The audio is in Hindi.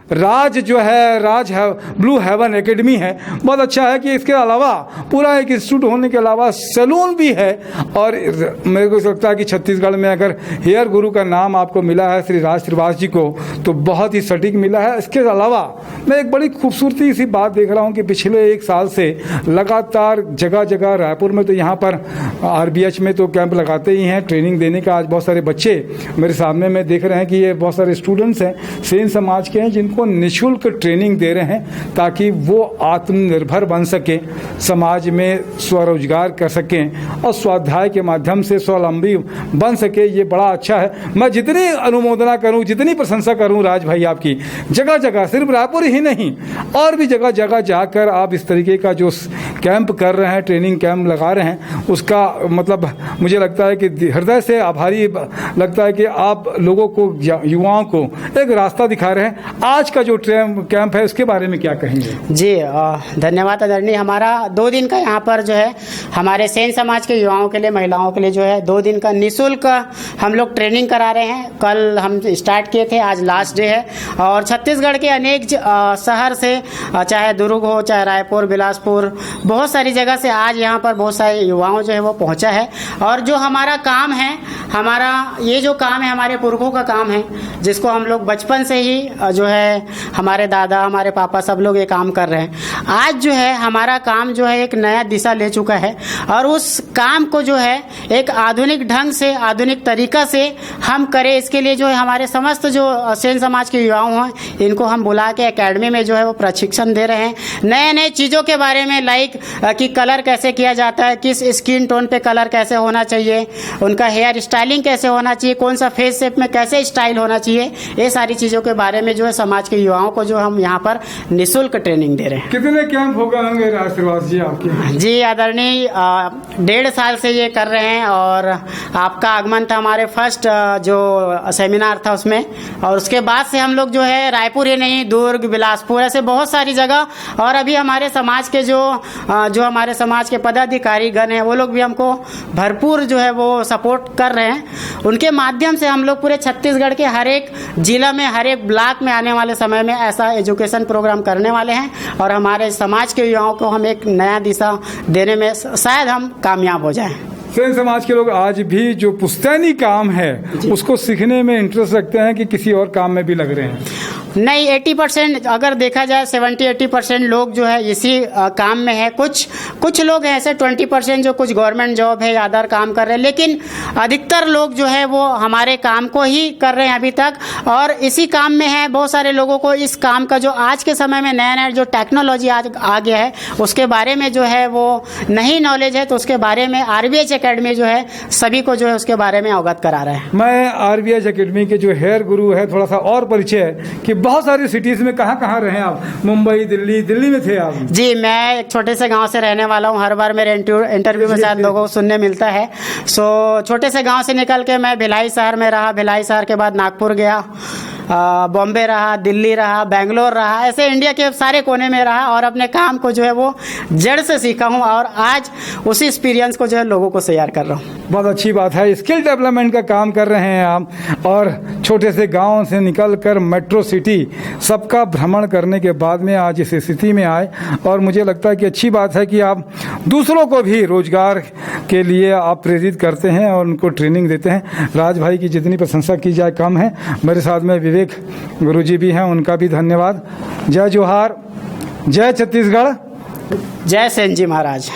राज जो है, राज है ब्लू हेवन एकेडमी है, बहुत अच्छा है कि इसके अलावा पूरा एक इंस्टीट्यूट होने के अलावा सैलून भी है। और मेरे को लगता है कि छत्तीसगढ़ में अगर हेयर गुरु का नाम आपको मिला है श्री राज श्रीवास जी को, तो बहुत ही सटीक मिला है। इसके अलावा मैं एक बड़ी खूबसूरती सी बात देख रहा हूँ कि पिछले 1 साल से लगातार जगह जगह, रायपुर में तो यहाँ पर RBH में तो कैंप लगाते ही हैं ट्रेनिंग देने का। आज बहुत सारे बच्चे मेरे सामने में देख रहे हैं कि ये बहुत सारे स्टूडेंट्स हैं सेन समाज के हैं जिनको निःशुल्क ट्रेनिंग दे रहे हैं ताकि वो आत्मनिर्भर बन सकें, समाज में स्वरोजगार कर सकें और स्वाध्याय के माध्यम से स्वावलंबी बन सके। ये बड़ा अच्छा है। मैं जितनी अनुमोदना करूं, जितनी प्रशंसा करूं राज भाई आपकी, जगह जगह, सिर्फ रायपुर ही नहीं और भी जगह जगह जाकर आप इस तरीके का जो कैंप कर रहे हैं, ट्रेनिंग कैंप लगा रहे हैं, उसका मतलब मुझे लगता है कि हृदय से आभारी लगता है कि आप लोगों को, युवाओं को एक रास्ता दिखा रहे हैं। आज का जो कैंप है उसके बारे में क्या कहेंगे? जी धन्यवाद आदरणीय। हमारा 2 दिन का यहाँ पर जो है हमारे सेन समाज के युवाओं के लिए, महिलाओं के लिए जो है 2 दिन का निःशुल्क हम लोग ट्रेनिंग करा रहे हैं। कल हम स्टार्ट किए थे, आज लास्ट डे है। और छत्तीसगढ़ के अनेक शहर से, चाहे दुर्ग हो, चाहे रायपुर, बिलासपुर, बहुत सारी जगह से आज यहाँ पर बहुत सारे युवाओं जो है वो पहुँचा है। और जो हमारा काम है, हमारा ये जो काम है हमारे पुरखों का काम है, जिसको हम लोग बचपन से ही जो है हमारे दादा, हमारे पापा सब लोग ये काम कर रहे हैं। आज जो है हमारा काम जो है एक नया दिशा ले चुका है और उस काम को जो है एक आधुनिक ढंग से, आधुनिक तरीका से हम करें, इसके लिए जो है हमारे समस्त जो सेन समाज के युवाओं हैं इनको हम बुला के एकेडमी में जो है वो प्रशिक्षण दे रहे हैं। नए नए चीज़ों के बारे में, लाइक कि कलर कैसे किया जाता है, किस स्किन टोन पे कलर कैसे होना चाहिए, उनका हेयर स्टाइलिंग कैसे होना चाहिए, कौन सा फेस शेप में कैसे स्टाइल होना चाहिए, ये सारी चीज़ों के बारे में जो है समाज के युवाओं को जो हम यहाँ पर निःशुल्क ट्रेनिंग दे रहे हैं। कितने कैंप हो गए होंगे राज श्रीवास जी आपके? जी आदरणीय, 1.5 साल से ये कर रहे हैं और आपका आगमन था हमारे फर्स्ट जो सेमिनार था उसमें। और उसके बाद से हम लोग जो है रायपुर ही नहीं, दुर्ग, बिलासपुर, ऐसे बहुत सारी जगह, और अभी हमारे समाज के जो हमारे समाज के पदाधिकारी गण हैं वो लोग भी हमको भरपूर जो है वो सपोर्ट कर रहे हैं। उनके माध्यम से हम लोग पूरे छत्तीसगढ़ के हर एक जिला में, हर एक ब्लॉक में आने वाले समय में ऐसा एजुकेशन प्रोग्राम करने वाले हैं और हमारे समाज के युवाओं को हम एक नया दिशा देने में शायद हम कामयाब हो जाएं। सेन समाज के लोग आज भी जो पुश्तैनी काम है उसको सीखने में इंटरेस्ट रखते हैं कि किसी और काम में भी लग रहे हैं? नहीं, 80% अगर देखा जाए 70-80% लोग जो है इसी काम में है। कुछ लोग हैं ऐसे 20% जो कुछ गवर्नमेंट जॉब है या अदर काम कर रहे हैं, लेकिन अधिकतर लोग जो है वो हमारे काम को ही कर रहे हैं अभी तक और इसी काम में है। बहुत सारे लोगों को इस काम का जो आज के समय में नया नया जो टेक्नोलॉजी आज आ गया है उसके बारे में जो है वो नहीं नॉलेज है, तो उसके बारे में RBH एकेडमी जो है सभी को जो है उसके बारे में अवगत करा रहे हैं। मैं RBH एकेडमी के जो हेयर गुरु है थोड़ा सा और परिचय है कि बहुत सारी सिटीज में कहाँ रहे आप? मुंबई, दिल्ली में थे आप? जी, मैं एक छोटे से गांव से रहने वाला हूं। हर बार मेरे इंटरव्यू में शायद लोगों को सुनने मिलता है। छोटे से गांव से निकल के मैं भिलाई शहर में रहा। भिलाई शहर के बाद नागपुर गया, बॉम्बे रहा, दिल्ली रहा, बेंगलोर रहा, ऐसे इंडिया के सारे कोने में रहा और अपने काम को जो है वो जड़ से सीखा हूँ और आज उसी एक्सपीरियंस को जो है लोगों को शेयर कर रहा हूँ। बहुत अच्छी बात है। स्किल डेवलपमेंट का काम कर रहे हैं आप और छोटे से गांव से निकलकर मेट्रो सिटी सबका भ्रमण करने के बाद में आज इस स्थिति में आए और मुझे लगता है कि अच्छी बात है कि आप दूसरों को भी रोजगार के लिए आप प्रेरित करते हैं और उनको ट्रेनिंग देते हैं। राज भाई की जितनी प्रशंसा की जाए कम है। मेरे साथ में विवेक गुरुजी भी हैं, उनका भी धन्यवाद। जय जोहार, जय छत्तीसगढ़, जय सेन जी महाराज।